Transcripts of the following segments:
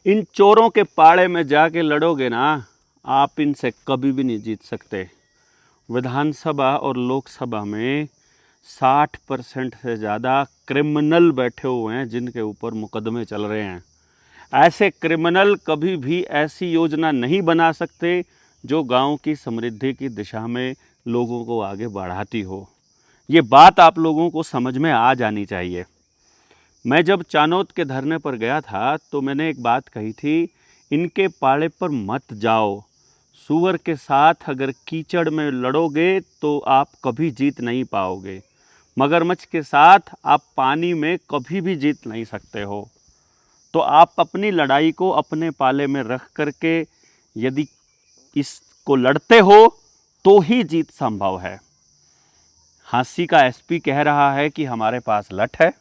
इन चोरों के पाड़े में जाके लड़ोगे ना, आप इनसे कभी भी नहीं जीत सकते। विधानसभा और लोकसभा में 60% से ज़्यादा क्रिमिनल बैठे हुए हैं जिनके ऊपर मुकदमे चल रहे हैं। ऐसे क्रिमिनल कभी भी ऐसी योजना नहीं बना सकते जो गांव की समृद्धि की दिशा में लोगों को आगे बढ़ाती हो। ये बात आप लोगों को समझ में आ जानी चाहिए। मैं जब चानोद के धरने पर गया था तो मैंने एक बात कही थी, इनके पाड़े पर मत जाओ। सूअर के साथ अगर कीचड़ में लड़ोगे तो आप कभी जीत नहीं पाओगे। मगरमच्छ के साथ आप पानी में कभी भी जीत नहीं सकते हो। तो आप अपनी लड़ाई को अपने पाले में रख करके यदि इसको लड़ते हो तो ही जीत संभव है। हांसी का एसपी कह रहा है कि हमारे पास लठ है।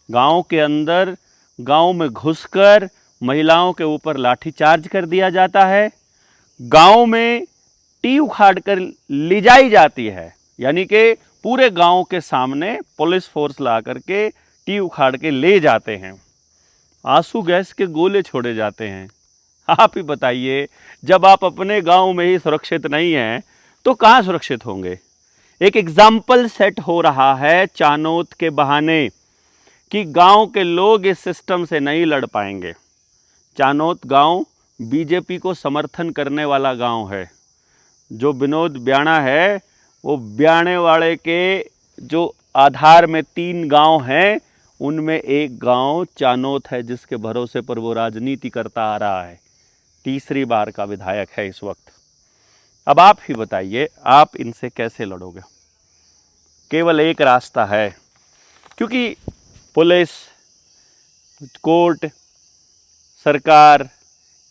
गांव के अंदर गांव में घुसकर महिलाओं के ऊपर लाठीचार्ज कर दिया जाता है। गांव में टी उखाड़ कर ले जाई जाती है, यानी कि पूरे गांव के सामने पुलिस फोर्स ला करके टी उखाड़ के ले जाते हैं। आंसू गैस के गोले छोड़े जाते हैं। आप ही बताइए, जब आप अपने गांव में ही सुरक्षित नहीं हैं तो कहाँ सुरक्षित होंगे। एक एग्जाम्पल सेट हो रहा है चानोद के बहाने कि गांव के लोग इस सिस्टम से नहीं लड़ पाएंगे। चानोद गांव बीजेपी को समर्थन करने वाला गांव है। जो विनोद ब्याणा है वो ब्याणे वाले के जो आधार में 3 गांव हैं उनमें एक गांव चानोद है जिसके भरोसे पर वो राजनीति करता आ रहा है। तीसरी बार का विधायक है इस वक्त। अब आप ही बताइए, आप इनसे कैसे लड़ोगे। केवल एक रास्ता है, क्योंकि पुलिस, कोर्ट, सरकार,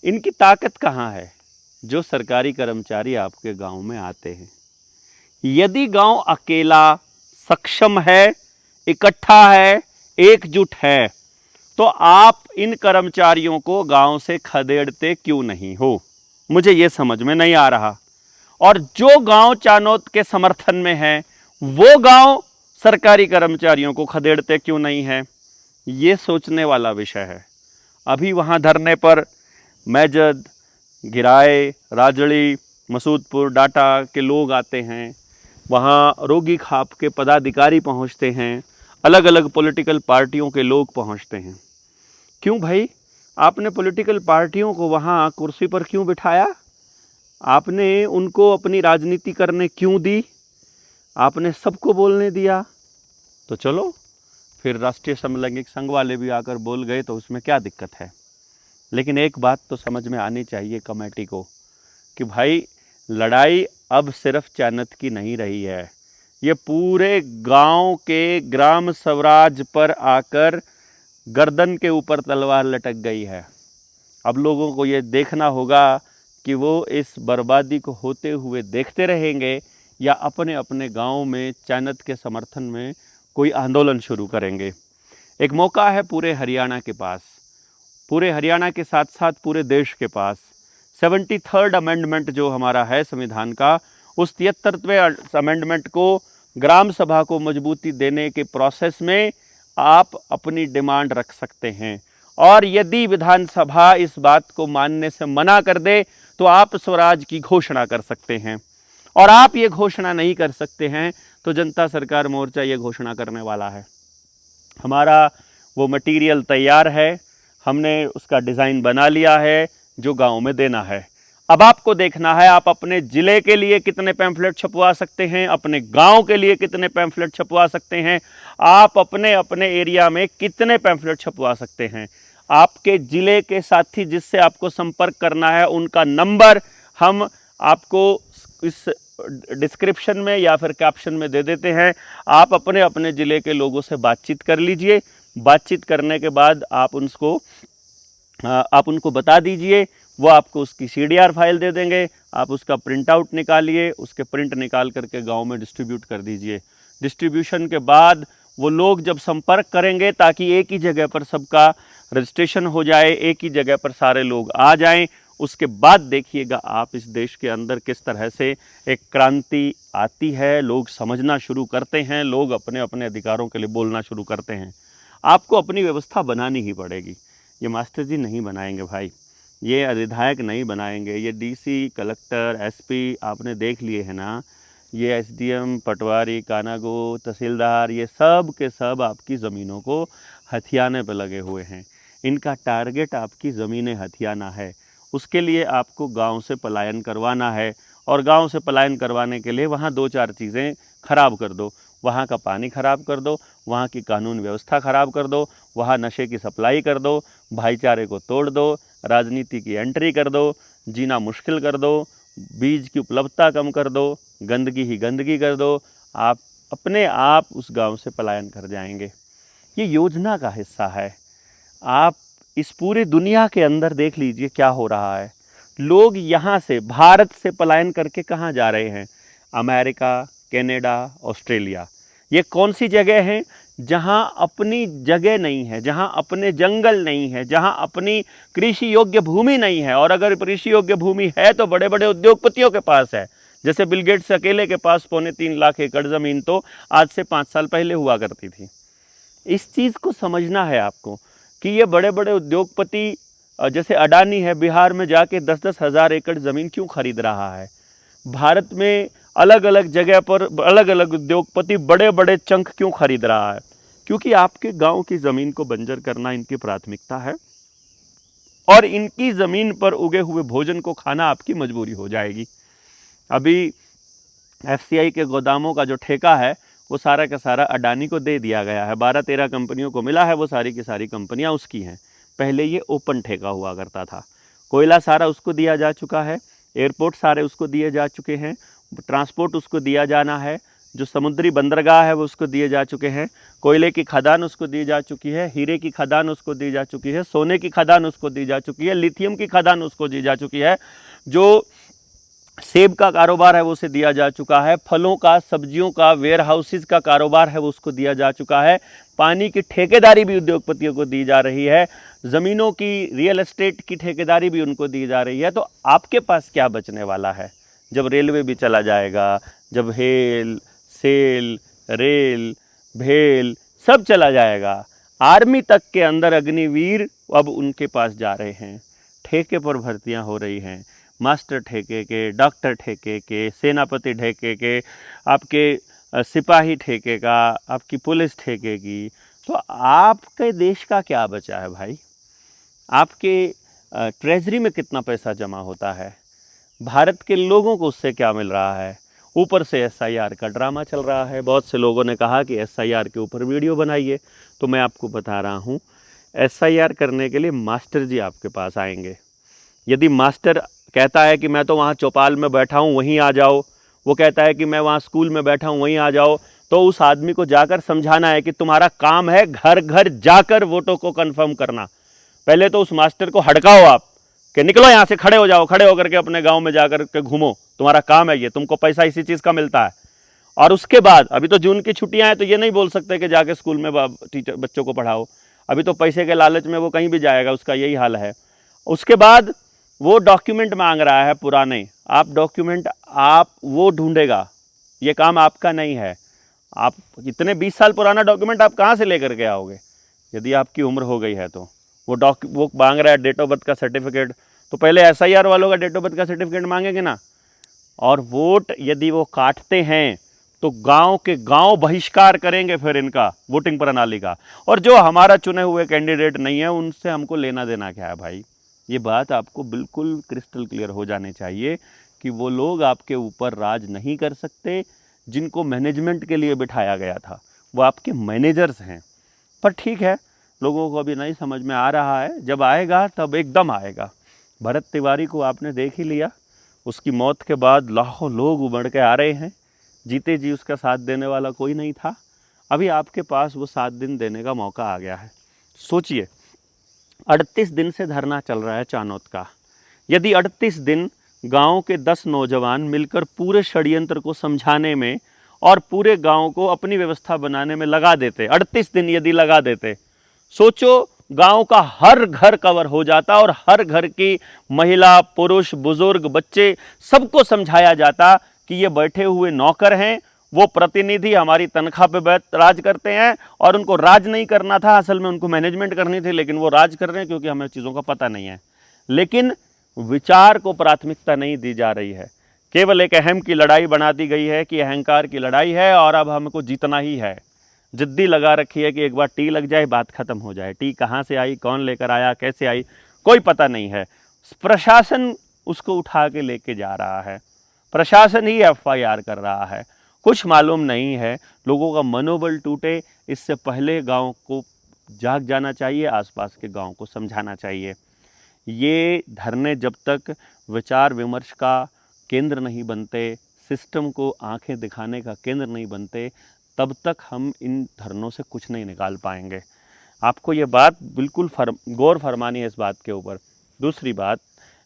इनकी ताकत कहाँ है। जो सरकारी कर्मचारी आपके गांव में आते हैं, यदि गांव अकेला सक्षम है, इकट्ठा है, एकजुट है, तो आप इन कर्मचारियों को गांव से खदेड़ते क्यों नहीं हो। मुझे ये समझ में नहीं आ रहा। और जो गांव चानोद के समर्थन में है वो गांव सरकारी कर्मचारियों को खदेड़ते क्यों नहीं है, ये सोचने वाला विषय है। अभी वहां धरने पर मैजद, गिराए, राजड़ी, मसूदपुर, डाटा के लोग आते हैं। वहाँ रोगी खाप के पदाधिकारी पहुँचते हैं, अलग अलग पॉलिटिकल पार्टियों के लोग पहुँचते हैं। क्यों भाई, आपने पॉलिटिकल पार्टियों को वहाँ कुर्सी पर क्यों बिठाया? आपने उनको अपनी राजनीति करने क्यों दी? आपने सबको बोलने दिया। तो चलो फिर राष्ट्रीय समलैंगिक संघ वाले भी आकर बोल गए तो उसमें क्या दिक्कत है। लेकिन एक बात तो समझ में आनी चाहिए कमेटी को कि भाई लड़ाई अब सिर्फ चानोद की नहीं रही है, ये पूरे गांव के ग्राम स्वराज पर आकर गर्दन के ऊपर तलवार लटक गई है। अब लोगों को ये देखना होगा कि वो इस बर्बादी को होते हुए देखते रहेंगे या अपने अपने गांव में चानोद के समर्थन में कोई आंदोलन शुरू करेंगे। एक मौका है पूरे हरियाणा के पास, पूरे हरियाणा के साथ साथ पूरे देश के पास। 73rd अमेंडमेंट जो हमारा है संविधान का, उस 73वें अमेंडमेंट को ग्राम सभा को मजबूती देने के प्रोसेस में आप अपनी डिमांड रख सकते हैं। और यदि विधानसभा इस बात को मानने से मना कर दे तो आप स्वराज की घोषणा कर सकते हैं। और आप ये घोषणा नहीं कर सकते हैं तो जनता सरकार मोर्चा ये घोषणा करने वाला है। हमारा वो मटेरियल तैयार है, हमने उसका डिज़ाइन बना लिया है जो गांव में देना है। अब आपको देखना है आप अपने ज़िले के लिए कितने पैम्फलेट छपवा सकते हैं, अपने गांव के लिए कितने पैम्फलेट छपवा सकते हैं, आप अपने अपने एरिया में कितने पैम्फलेट छपवा सकते हैं। आपके ज़िले के साथी जिससे आपको संपर्क करना है उनका नंबर हम आपको इस डिस्क्रिप्शन में या फिर कैप्शन में दे देते हैं। आप अपने अपने ज़िले के लोगों से बातचीत कर लीजिए। बातचीत करने के बाद आप उनको बता दीजिए, वो आपको उसकी CDR फाइल दे देंगे। आप उसका प्रिंट आउट निकालिए, उसके प्रिंट निकाल करके गांव में डिस्ट्रीब्यूट कर दीजिए। डिस्ट्रीब्यूशन के बाद वो लोग जब संपर्क करेंगे ताकि एक ही जगह पर सबका रजिस्ट्रेशन हो जाए, एक ही जगह पर सारे लोग आ जाएं, उसके बाद देखिएगा आप इस देश के अंदर किस तरह से एक क्रांति आती है। लोग समझना शुरू करते हैं, लोग अपने अपने अधिकारों के लिए बोलना शुरू करते हैं। आपको अपनी व्यवस्था बनानी ही पड़ेगी। ये मास्टर जी नहीं बनाएंगे भाई, ये विधायक नहीं बनाएंगे, ये डीसी, कलेक्टर, एसपी आपने देख लिए हैं ना, ये एसडीएम, पटवारी, कानागो, तहसीलदार, ये सब के सब आपकी ज़मीनों को हथियाने पर लगे हुए हैं। इनका टारगेट आपकी ज़मीनें हथियाना है। उसके लिए आपको गांव से पलायन करवाना है, और गांव से पलायन करवाने के लिए वहाँ 2-4 चीज़ें खराब कर दो। वहाँ का पानी खराब कर दो, वहाँ की कानून व्यवस्था खराब कर दो, वहाँ नशे की सप्लाई कर दो, भाईचारे को तोड़ दो, राजनीति की एंट्री कर दो, जीना मुश्किल कर दो, बीज की उपलब्धता कम कर दो, गंदगी ही गंदगी कर दो। आप अपने आप उस गांव से पलायन कर जाएंगे। ये योजना का हिस्सा है। आप इस पूरी दुनिया के अंदर देख लीजिए क्या हो रहा है। लोग यहाँ से, भारत से पलायन करके कहाँ जा रहे हैं? America, Canada, Australia. ये कौन सी जगह हैं जहाँ अपनी जगह नहीं है, जहाँ अपने जंगल नहीं है, जहाँ अपनी कृषि योग्य भूमि नहीं है। और अगर कृषि योग्य भूमि है तो बड़े बड़े उद्योगपतियों के पास है। जैसे बिल गेट्स अकेले के पास 3.25 लाख एकड़ ज़मीन तो आज से 5 साल पहले हुआ करती थी। इस चीज़ को समझना है आपको कि ये बड़े बड़े उद्योगपति जैसे अडानी है, बिहार में जाके 10-10 हज़ार एकड़ ज़मीन क्यों खरीद रहा है? भारत में अलग अलग जगह पर अलग अलग उद्योगपति बड़े बड़े चंक क्यों खरीद रहा है? क्योंकि आपके गांव की ज़मीन को बंजर करना इनकी प्राथमिकता है, और इनकी ज़मीन पर उगे हुए भोजन को खाना आपकी मजबूरी हो जाएगी। अभी एफसीआई के गोदामों का जो ठेका है वो सारा का सारा अडानी को दे दिया गया है। 12-13 कंपनियों को मिला है, वो सारी की सारी कंपनियां उसकी हैं। पहले ये ओपन ठेका हुआ करता था। कोयला सारा उसको दिया जा चुका है, एयरपोर्ट सारे उसको दिए जा चुके हैं, ट्रांसपोर्ट उसको दिया जाना है, जो समुद्री बंदरगाह है वो उसको दिए जा चुके हैं, कोयले की खदान उसको दी जा चुकी है, हीरे की खदान उसको दी जा चुकी है, सोने की खदान उसको दी जा चुकी है, लिथियम की खदान उसको दी जा चुकी है, जो सेब का कारोबार है वो उसे दिया जा चुका है, फलों का, सब्जियों का, वेयर हाउसेज का कारोबार है वो उसको दिया जा चुका है, पानी की ठेकेदारी भी उद्योगपतियों को दी जा रही है, ज़मीनों की, रियल एस्टेट की ठेकेदारी भी उनको दी जा रही है। तो आपके पास क्या बचने वाला है जब रेलवे भी चला जाएगा, जब हेल, सेल, रेल, भेल सब चला जाएगा? आर्मी तक के अंदर अग्निवीर अब उनके पास जा रहे हैं। ठेके पर भर्तियां हो रही हैं, मास्टर ठेके के, डॉक्टर ठेके के, सेनापति ठेके के, आपके सिपाही ठेके का, आपकी पुलिस ठेके की। तो आपके देश का क्या बचा है भाई? आपके ट्रेजरी में कितना पैसा जमा होता है? भारत के लोगों को उससे क्या मिल रहा है? ऊपर से एसआईआर का ड्रामा चल रहा है। बहुत से लोगों ने कहा कि एसआईआर के ऊपर वीडियो बनाइए, तो मैं आपको बता रहा हूँ, एसआईआर करने के लिए मास्टर जी आपके पास आएंगे। यदि मास्टर कहता है कि मैं तो वहाँ चौपाल में बैठा हूँ वहीं आ जाओ, वो कहता है कि मैं वहाँ स्कूल में बैठा हूँ वहीं आ जाओ, तो उस आदमी को जाकर समझाना है कि तुम्हारा काम है घर घर जाकर वोटों को कन्फर्म करना। पहले तो उस मास्टर को हड़काओ आप कि निकलो यहाँ से, खड़े हो जाओ, खड़े होकर के अपने गांव में जाकर के घूमो, तुम्हारा काम है ये, तुमको पैसा इसी चीज़ का मिलता है। और उसके बाद अभी तो जून की छुट्टियां हैं तो ये नहीं बोल सकते कि जाके स्कूल में टीचर बच्चों को पढ़ाओ, अभी तो पैसे के लालच में वो कहीं भी जाएगा, उसका यही हाल है। उसके बाद वो डॉक्यूमेंट मांग रहा है पुराने, आप डॉक्यूमेंट आप वो ढूंढेगा, ये काम आपका नहीं है। आप इतने 20 साल पुराना डॉक्यूमेंट आप कहाँ से लेकर के आओगे? यदि आपकी उम्र हो गई है तो वो मांग रहा है डेट ऑफ बर्थ का सर्टिफिकेट, तो पहले एसआईआर वालों का डेट ऑफ बर्थ का सर्टिफिकेट मांगेंगे ना। और वोट यदि वो काटते हैं तो गांव के गांव बहिष्कार करेंगे फिर इनका वोटिंग प्रणाली का। और जो हमारा चुने हुए कैंडिडेट नहीं है उनसे हमको लेना देना क्या है भाई? ये बात आपको बिल्कुल क्रिस्टल क्लियर हो जानी चाहिए कि वो लोग आपके ऊपर राज नहीं कर सकते। जिनको मैनेजमेंट के लिए बिठाया गया था वो आपके मैनेजर्स हैं। पर ठीक है, लोगों को अभी नहीं समझ में आ रहा है, जब आएगा तब एकदम आएगा। भरत तिवारी को आपने देख ही लिया, उसकी मौत के बाद लाखों लोग उमड़ के आ रहे हैं, जीते जी उसका साथ देने वाला कोई नहीं था। अभी आपके पास वो 7 दिन देने का मौका आ गया है। सोचिए, 38 दिन से धरना चल रहा है चानौत का। यदि 38 दिन गांव के 10 नौजवान मिलकर पूरे षड्यंत्र को समझाने में और पूरे गांव को अपनी व्यवस्था बनाने में लगा देते, 38 दिन यदि लगा देते, सोचो गांव का हर घर कवर हो जाता और हर घर की महिला, पुरुष, बुजुर्ग, बच्चे सबको समझाया जाता कि ये बैठे हुए नौकर हैं, वो प्रतिनिधि हमारी तनख्वाह पे राज करते हैं, और उनको राज नहीं करना था, असल में उनको मैनेजमेंट करनी थी, लेकिन वो राज कर रहे हैं क्योंकि हमें चीज़ों का पता नहीं है। लेकिन विचार को प्राथमिकता नहीं दी जा रही है, केवल एक अहम की लड़ाई बना दी गई है कि अहंकार की लड़ाई है और अब हमको जीतना ही है। जिद्दी लगा रखी है कि एक बार टी लग जाए बात खत्म हो जाए। टी कहाँ से आई, कौन लेकर आया, कैसे आई, कोई पता नहीं है। प्रशासन उसको उठा के लेके जा रहा है, प्रशासन ही FIR कर रहा है, कुछ मालूम नहीं है। लोगों का मनोबल टूटे इससे पहले गांव को जाग जाना चाहिए, आसपास के गांव को समझाना चाहिए। ये धरने जब तक विचार विमर्श का केंद्र नहीं बनते, सिस्टम को आंखें दिखाने का केंद्र नहीं बनते, तब तक हम इन धरनों से कुछ नहीं निकाल पाएंगे। आपको ये बात बिल्कुल गौर फरमानी है इस बात के ऊपर। दूसरी बात,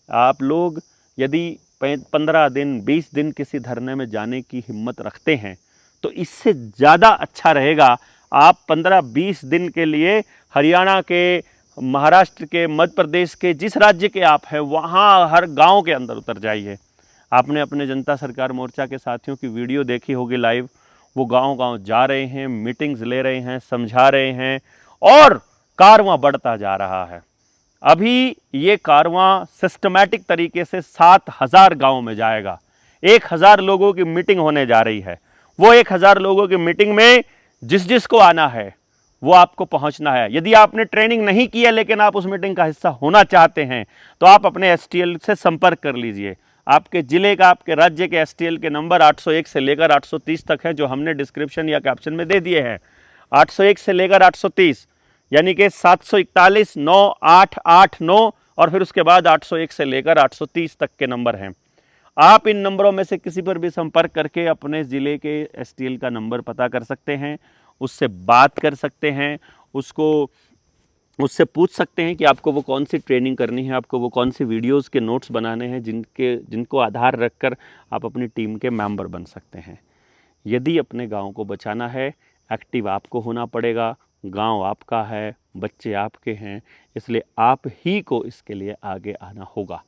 आप लोग यदि 15 दिन 20 दिन किसी धरने में जाने की हिम्मत रखते हैं तो इससे ज़्यादा अच्छा रहेगा आप 15-20 दिन के लिए हरियाणा के, महाराष्ट्र के, मध्य प्रदेश के, जिस राज्य के आप हैं वहाँ हर गांव के अंदर उतर जाइए। आपने अपने जनता सरकार मोर्चा के साथियों की वीडियो देखी होगी लाइव, वो गांव-गांव जा रहे हैं, मीटिंग्स ले रहे हैं, समझा रहे हैं और कारवां बढ़ता जा रहा है। अभी ये कारवां सिस्टमैटिक तरीके से 7000 गाँव में जाएगा। 1000 लोगों की मीटिंग होने जा रही है। वो 1000 लोगों की मीटिंग में जिस जिसको आना है वो आपको पहुंचना है। यदि आपने ट्रेनिंग नहीं की है लेकिन आप उस मीटिंग का हिस्सा होना चाहते हैं तो आप अपने STL से संपर्क कर लीजिए। आपके ज़िले का, आपके राज्य के STL के नंबर 801 से लेकर 830 तक है, जो हमने डिस्क्रिप्शन या कैप्शन में दे दिए हैं। 801 से लेकर 830 यानी कि 741 9889 और फिर उसके बाद 801 से लेकर 830 तक के नंबर हैं। आप इन नंबरों में से किसी पर भी संपर्क करके अपने ज़िले के STL का नंबर पता कर सकते हैं, उससे बात कर सकते हैं, उससे पूछ सकते हैं कि आपको वो कौन सी ट्रेनिंग करनी है, आपको वो कौन सी वीडियोस के नोट्स बनाने हैं जिनको आधार रखकर आप अपनी टीम के मेंबर बन सकते हैं। यदि अपने गांव को बचाना है, एक्टिव आपको होना पड़ेगा। गांव आपका है, बच्चे आपके हैं, इसलिए आप ही को इसके लिए आगे आना होगा।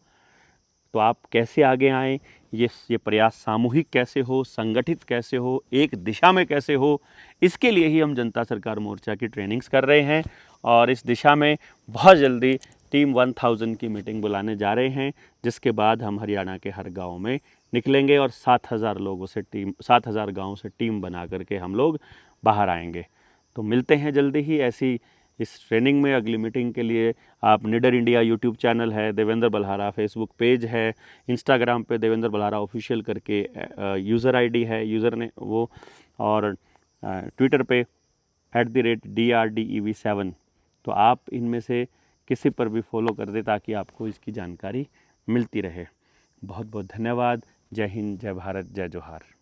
तो आप कैसे आगे आएँ, ये प्रयास सामूहिक कैसे हो, संगठित कैसे हो, एक दिशा में कैसे हो, इसके लिए ही हम जनता सरकार मोर्चा की ट्रेनिंग्स कर रहे हैं। और इस दिशा में बहुत जल्दी टीम 1000 की मीटिंग बुलाने जा रहे हैं, जिसके बाद हम हरियाणा के हर गांव में निकलेंगे और 7000 गाँव से टीम बना करके हम लोग बाहर आएंगे। तो मिलते हैं जल्दी ही ऐसी इस ट्रेनिंग में। अगली मीटिंग के लिए आप निडर इंडिया यूट्यूब चैनल है, देवेंद्र बल्हारा फेसबुक पेज है, इंस्टाग्राम पे देवेंद्र बल्हारा ऑफिशियल करके यूज़र ID है, यूज़र ने वो, और ट्विटर पे @DRDEV7। तो आप इनमें से किसी पर भी फॉलो कर दें ताकि आपको इसकी जानकारी मिलती रहे। बहुत बहुत धन्यवाद। जय हिंद, जय भारत, जय जोहार।